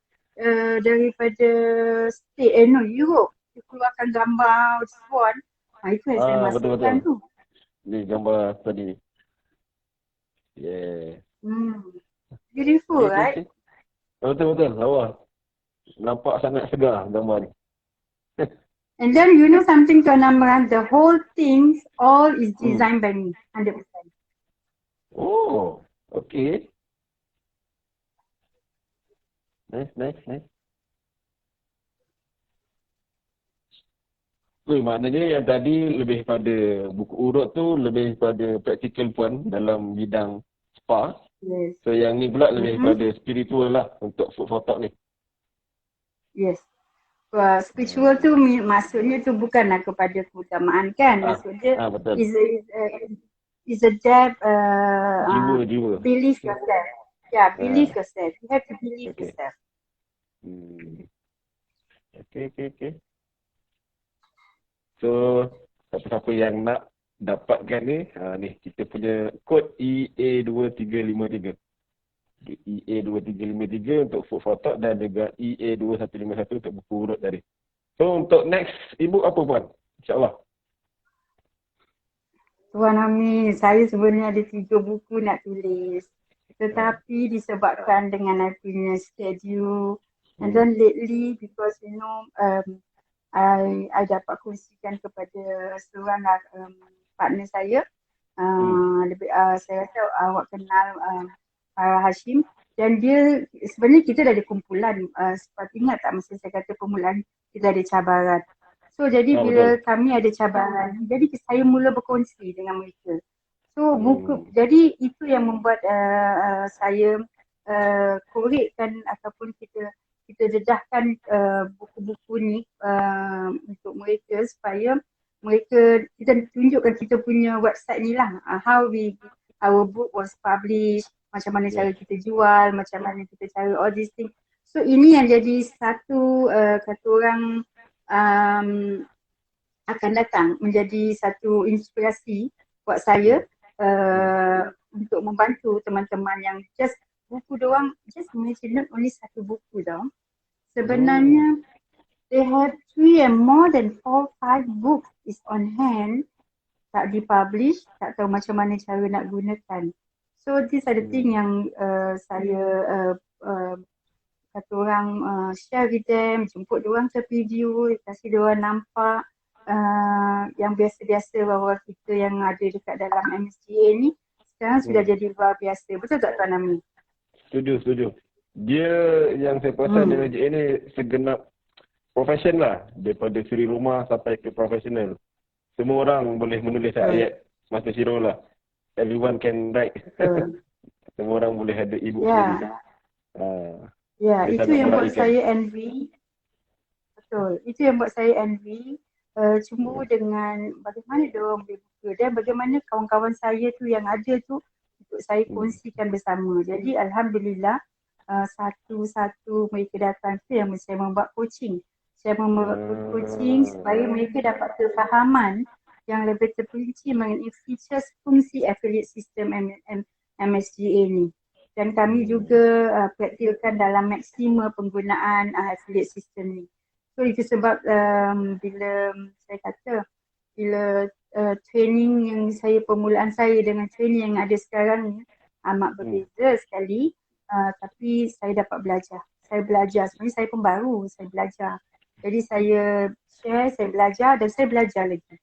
state no Europe dia keluarkan gambar swan. Itu yang saya Ah, betul-betul. masukkan tu. Ni gambar tadi. Yeah. Beautiful, Okay, right? okay. Betul-betul. Lawa. Nampak sangat segar gambar ni. And then you know something Tuan Amran, the whole thing all is Hmm. designed by me, 100%. Oh, okay. Nice. So, maknanya yang tadi lebih pada buku urut tu lebih pada practical puan dalam bidang spa. Yes. So yang ni pula lebih pada spiritual lah untuk food for thought ni. Yes. Spiritual tu maksudnya tu bukanlah kepada keutamaan kan. Maksudnya betul. is a depth Jiwa. believe yourself. Yeah, believe yourself. You have to believe yourself. Okay. So, siapa-siapa yang nak dapatkan ni kita punya kod EA2353. EA2353 untuk food for thought dan juga EA2151 untuk buku urut tadi. So, untuk next ebook apa puan? InsyaAllah. Tuan Amin, saya sebenarnya ada 3 buku nak tulis. Tetapi disebabkan dengan I punya schedule. And then lately because you know I dapat kongsikan kepada seorang partner saya. Saya rasa awak kenal Farah Hashim. Dan dia sebenarnya kita dah ada kumpulan. Seperti ingat tak masa saya kata permulaan kita ada cabaran. So jadi bila kami ada cabaran, jadi saya mula berkongsi dengan mereka. So buku, jadi itu yang membuat saya korekkan ataupun kita dedahkan buku-buku ni untuk mereka supaya mereka, kita tunjukkan kita punya website ni lah, how our book was published, macam mana cara kita jual, macam mana kita cara all these things. So ini yang jadi satu kata orang akan datang menjadi satu inspirasi buat saya untuk membantu teman-teman yang just buku doang, just imagine not only satu buku tau. Sebenarnya they have 3 and more than 4-5 books is on hand, tak dipublish, tak tahu macam mana cara nak gunakan. So these are the thing yang saya kata orang share with them, jemput diorang ke video, kasih diorang nampak yang biasa-biasa bahawa kita yang ada dekat dalam MSGA ni sekarang sudah jadi luar biasa. Betul tak Tuan Amin? Setuju. Dia yang saya perasan MSGA ni segenap profession lah, daripada suri rumah sampai ke profesional. Semua orang boleh menulis ayat masa syirah lah. Everyone can write. Semua orang boleh ada e-book sendiri. Itu yang buat saya envy. Betul. Itu yang buat saya envy. Cuma dengan bagaimana diorang boleh buka dan bagaimana kawan-kawan saya tu yang ada tu untuk saya kongsikan bersama. Jadi Alhamdulillah satu-satu mereka datang tu yang saya membuat coaching. Saya membuat coaching supaya mereka dapat kefahaman yang lebih terperinci mengenai features fungsi affiliate system MSGA ni. Dan kami juga praktilkan dalam maksima penggunaan affiliate system ni. So itu sebab bila saya kata bila training yang permulaan saya dengan training yang ada sekarang ni amat berbeza sekali, tapi saya dapat belajar. Saya belajar, sebenarnya saya pun baru, saya belajar. Jadi saya share, saya belajar dan saya belajar lagi.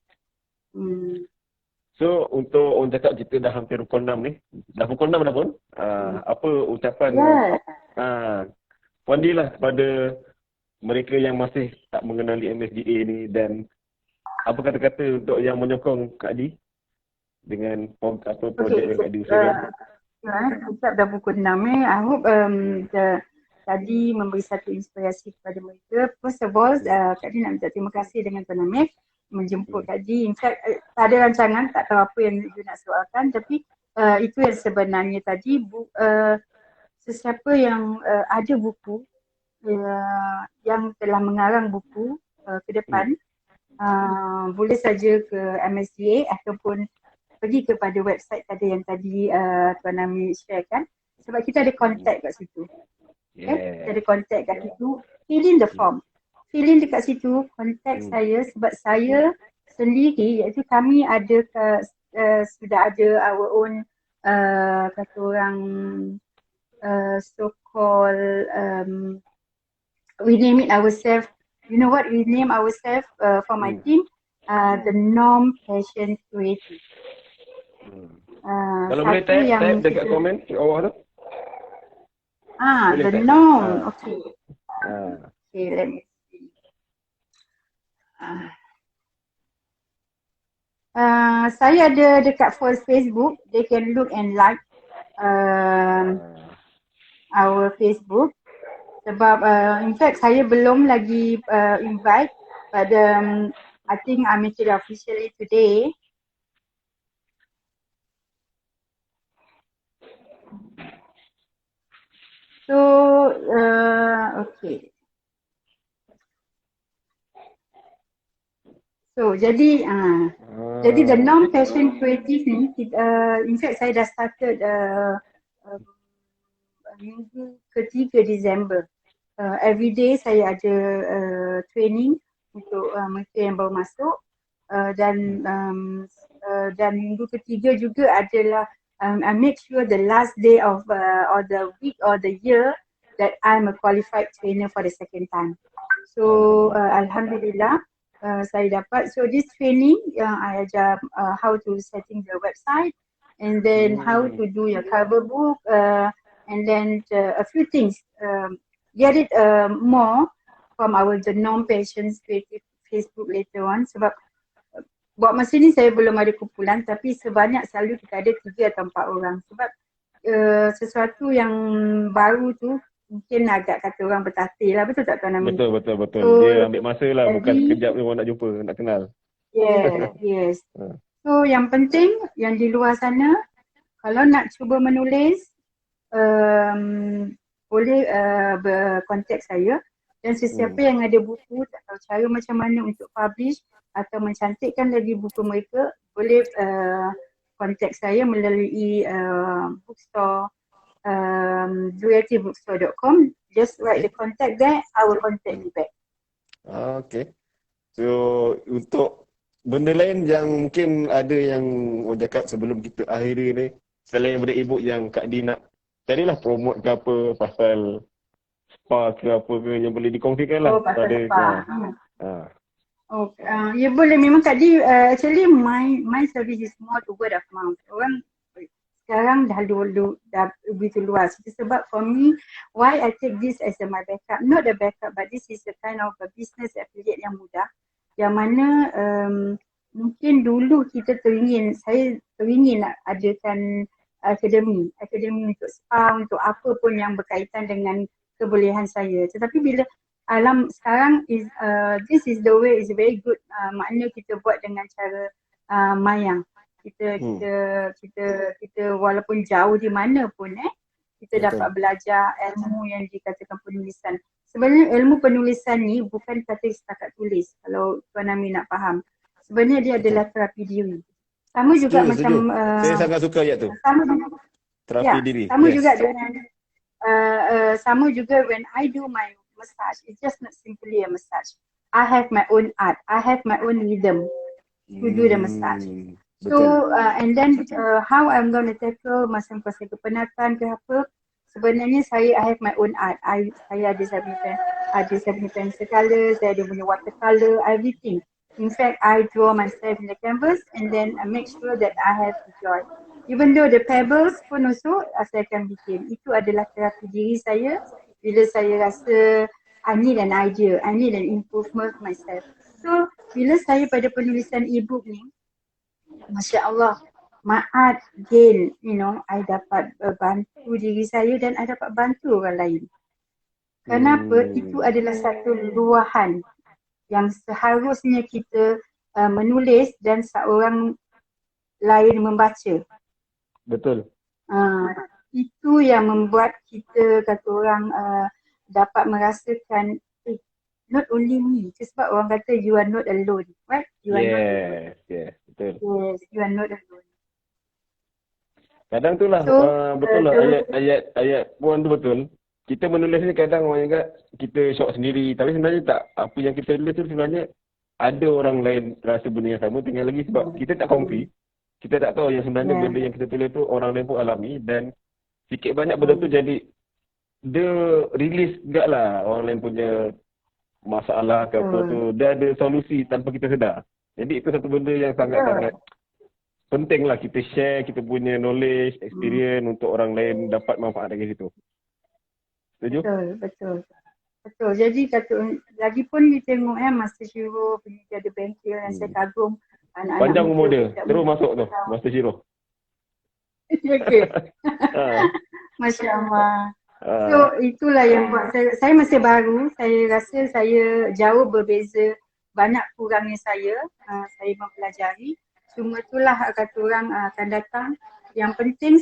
So untuk orang cakap kita dah hampir pukul 6 ni, dah pukul 6 dah pun, apa ucapan Puan Di lah kepada mereka yang masih tak mengenali MSGA ni dan apa kata-kata untuk yang menyokong Kak Di dengan projek yang Kak Di usahakan? Ucap dah pukul 6 I hope tadi memberi satu inspirasi kepada mereka. First of all, Kak Di nak minta terima kasih dengan Tuan Amir menjemput Kak Di. In fact, tak ada rancangan, tak tahu apa yang you nak soalkan, tapi itu yang sebenarnya tadi sesiapa yang ada buku yang telah mengarang buku ke depan, boleh saja ke MSDA ataupun pergi kepada website yang tadi Tuan Amir sharekan, sebab kita ada contact kat situ. Okay? Kita ada contact kat situ. Fill in the form. Fill in dekat situ, contact saya sebab saya sendiri, iaitu kami ada sudah ada our own kata orang so-called we name it ourselves. You know what we name ourselves for my team? The Norm Passion Creative. Kalau boleh type dekat komen kat bawah tu. The Norm. Okay. Okay, let me see. Saya ada dekat Facebook. They can look and like our Facebook. Sebab in fact saya belum lagi invite, but I think I make it officially today. So okay. So jadi the Norm Passion Creative ni, in fact saya dah started minggu ke-3 Disember. Every day saya ada training untuk mereka yang baru masuk, dan minggu ke-3 juga adalah I make sure the last day of or the week or the year that I'm a qualified trainer for the second time. So Alhamdulillah saya dapat. So this training I ajar how to setting the website, and then how to do your cover book, and then a few things. Get it more from our The Norm Passion Creative Facebook later on, sebab buat masa ni saya belum ada kumpulan, tapi sebanyak selalu kita ada 3 atau 4 orang, sebab sesuatu yang baru tu mungkin agak kata orang bertatih lah, betul tak Tuan Amin? Betul. So, dia ambil masa lah, bukan sekejap dia orang nak jumpa, nak kenal. Yes. So yang penting yang di luar sana, kalau nak cuba menulis, boleh berkontak saya, dan sesiapa yang ada buku tak tahu cara macam mana untuk publish atau mencantikkan lagi buku mereka, boleh kontak saya melalui bookstore, creativebookstore.com. Just write the contact there, I will contact you back. Okay. So untuk benda lain yang mungkin ada yang orang cakap sebelum kita akhiri ni, selain daripada e-book yang Kak Di nak tadilah promote ke apa pasal spa ke apa ke yang boleh dikongsikan lah. Pasal spa. Okay. Ya boleh, memang Kak Di, actually my service is more to word of mouth. Orang sekarang dah begitu luas. Sebab for me, why I take this as my backup, not a backup, but this is a kind of a business affiliate yang mudah, yang mana mungkin dulu saya teringin nak adakan akademi untuk spa, untuk apa pun yang berkaitan dengan kebolehan saya. Tetapi bila sekarang this is the way, is very good. Makna kita buat dengan cara mayang. Kita walaupun jauh di mana pun kita dapat belajar ilmu yang dikatakan penulisan. Sebenarnya ilmu penulisan ni bukan kata setakat tulis, kalau Tuan Amin nak faham. Sebenarnya dia adalah terapi diri. Sama juga macam saya sangat suka ayat tu. Terapi diri. Sama juga dengan sama juga when I do my massage, it's just not simply a massage. I have my own art, I have my own rhythm to do the massage. So and then how I'm going to tackle masa kuasa kepenatan ke apa, sebenarnya I have my own art. Saya ada saya punya pencil color, saya ada punya watercolor, everything. In fact, I draw myself in the canvas and then I make sure that I have the joy. Even though the pebbles pun also saya akan bikin. Itu adalah terapi diri saya bila saya rasa I need an idea, I need an improvement myself. So bila saya pada penulisan e-book ni, Masya Allah, maat gain, I dapat bantu diri saya dan I dapat bantu orang lain. Kenapa? Itu adalah satu luahan yang seharusnya kita menulis dan seorang lain membaca. Betul. Itu yang membuat kita kata orang dapat merasakan not only me. Itu sebab orang kata you are not alone. Right? You are not alone. Yes, betul. Yes, you are not alone. Kadang tu lah, So, betul lah ayat puan tu betul. Kita menulis ni kadang orang ingat kita syok sendiri. Tapi sebenarnya tak. Apa yang kita tulis tu sebenarnya ada orang lain rasa benda yang sama. Tinggal lagi sebab kita tak confuse. Kita tak tahu yang sebenarnya benda yang kita tulis tu orang lain pun alami. Dan sikit banyak benda tu jadi dia release juga lah orang lain punya masalah ke apa tu. Dia ada solusi tanpa kita sedar. Jadi itu satu benda yang sangat-sangat penting lah kita share kita punya knowledge, experience untuk orang lain dapat manfaat dari situ. Setuju? Betul. Jadi lagi pun you tengok Master Shiro punya dia ada bengkel yang saya kagum. Anak-anak panjang umur dia. Terus masuk tu Master Shiro. Okay. Masya Allah. So itulah yang buat saya masih baru. Saya rasa saya jauh berbeza. Banyak kurangnya saya mempelajari. Cuma itulah kata orang akan datang. Yang penting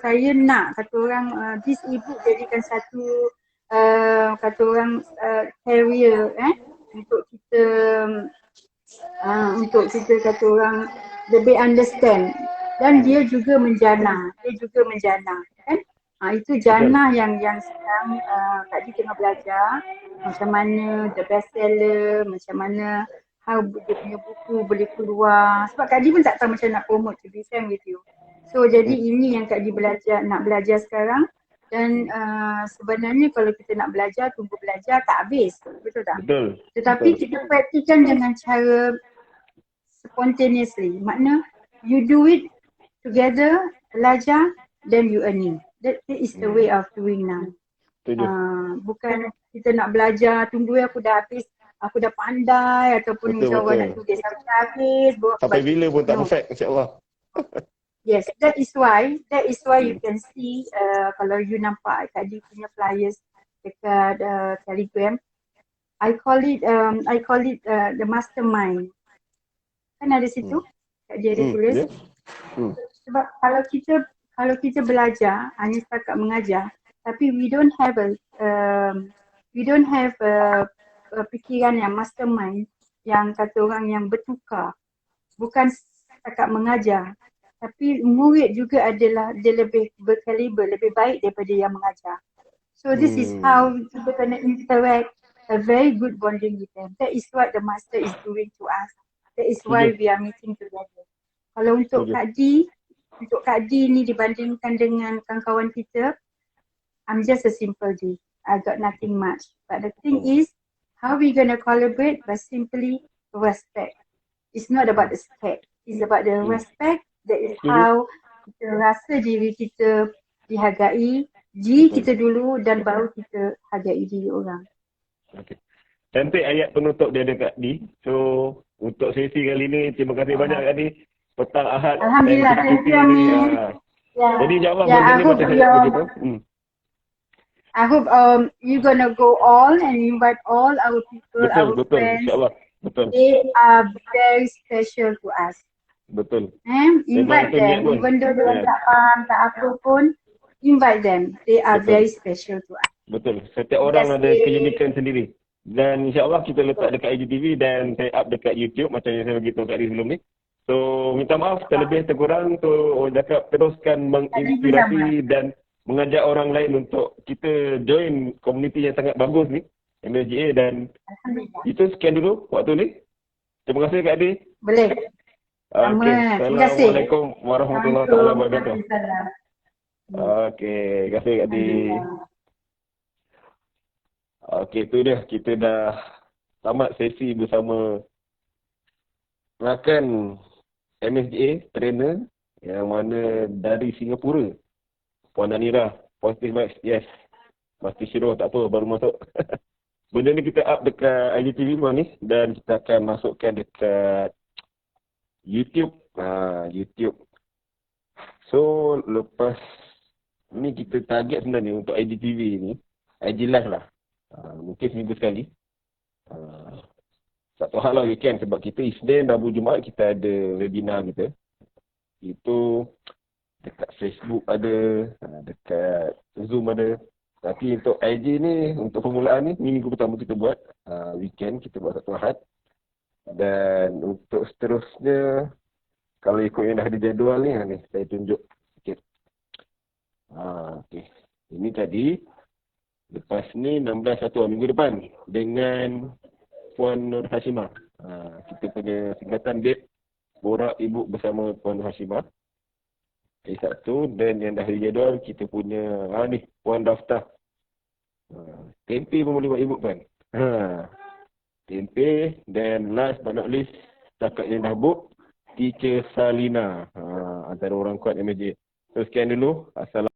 saya nak kata orang this ebook jadikan satu kata orang career untuk kita kata orang lebih understand. Dan dia juga menjana kan. Itu jana yang sekarang Kak Di tengah belajar macam mana the best seller, macam mana how dia punya buku boleh keluar. Sebab Kak Di pun tak tahu macam nak promote, to be frank with you. So jadi ini yang Kak Di nak belajar sekarang. Dan sebenarnya kalau kita nak belajar, tunggu belajar tak habis. Betul tak? Betul. Tetapi kita praktikan dengan cara spontaneously. Makna you do it together, belajar, then you earning. That is the way of doing now. Bukan kita nak belajar, tunggu aku dah habis, aku dah pandai ataupun insyaAllah nak tulis sampai habis. Sampai bila pun tak perfect insyaAllah. Yes, that is why you can see kalau you nampak tadi punya flyers dekat Telegram, I call it the mastermind. Kan ada situ, dia ada tulis. Sebab kalau kita belajar hanya setakat mengajar, tapi we don't have a pikiran yang mastermind yang kata orang yang bertukar, bukan setakat mengajar, tapi murid juga adalah dia lebih berkaliber, lebih baik daripada yang mengajar. So this is how kita kena interact, a very good bonding with them. That is what the master is doing to us. That is why we are meeting together. Kalau untuk Kak Di ni dibandingkan dengan kawan-kawan kita, I'm just a simple D. I got nothing much. But the thing is, how we gonna collaborate by simply respect. It's not about the spec. It's about the respect. That is how kita rasa diri kita dihargai, diri kita dulu dan baru kita hargai diri orang. Okay. Cantik ayat penutup dia ada Kak Di. So, untuk sesi kali ni, terima kasih banyak Kak Di. Petang Ahad. Alhamdulillah, thank you Amin. Jadi insyaAllah benda ni macam saya begitu. I hope you gonna go all and invite all our people, our friends. InsyaAllah. Betul. They are very special to us. Betul. Invite them. Even though they tak faham, tak apa pun, invite them. They are very special to us. Betul. Setiap orang ada keunikan sendiri. Dan insyaAllah kita letak dekat IGTV dan saya up dekat YouTube macam yang saya beritahu kat Di sebelum ni. So, minta maaf terlebih terkurang. So, orang cakap teruskan menginspirasi dan mengajak orang lain untuk kita join komuniti yang sangat bagus ni, MSGA, dan itu sekian dulu waktu ni. Terima kasih Kak Di. Boleh. Okay. Assalamualaikum warahmatullahi wabarakatuh. Okay, terima kasih Kak Di. Okay, itu dia. Kita dah tamat sesi bersama rakan MSGA trainer yang mana dari Singapura, Puan Anira, Positive Max, yes. Master Shiro tak apa, baru masuk. Benda ni kita up dekat IGTV ni dan kita akan masukkan dekat YouTube. YouTube. So, lepas ni kita target sebenarnya untuk IGTV ni, IG live lah. Mungkin seminggu sekali. Satu hal lah weekend sebab kita Isnin, Rabu, Jumaat kita ada webinar kita. Itu dekat Facebook ada, dekat Zoom ada. Tapi untuk IG ni, untuk permulaan ni, minggu pertama kita buat. Weekend kita buat satu Ahad. Dan untuk seterusnya, kalau ikut yang dah ada jadual ni, ni saya tunjuk sikit. Okay. Ini tadi. Lepas ni 16 satu minggu depan. Dengan Puan Nur Hashimah. Kita punya singkatan date Borak Ibu bersama Puan Nur Hashimah. Hari Sabtu. Dan yang dah ada jadual, kita punya ni, Puan Daftar. Tempe pun boleh buat ibu kan. Tempe. Dan last but not least, setakat yang dah book, Teacher Salina. Antara orang kuat MJ. So sekian dulu. Assalamualaikum.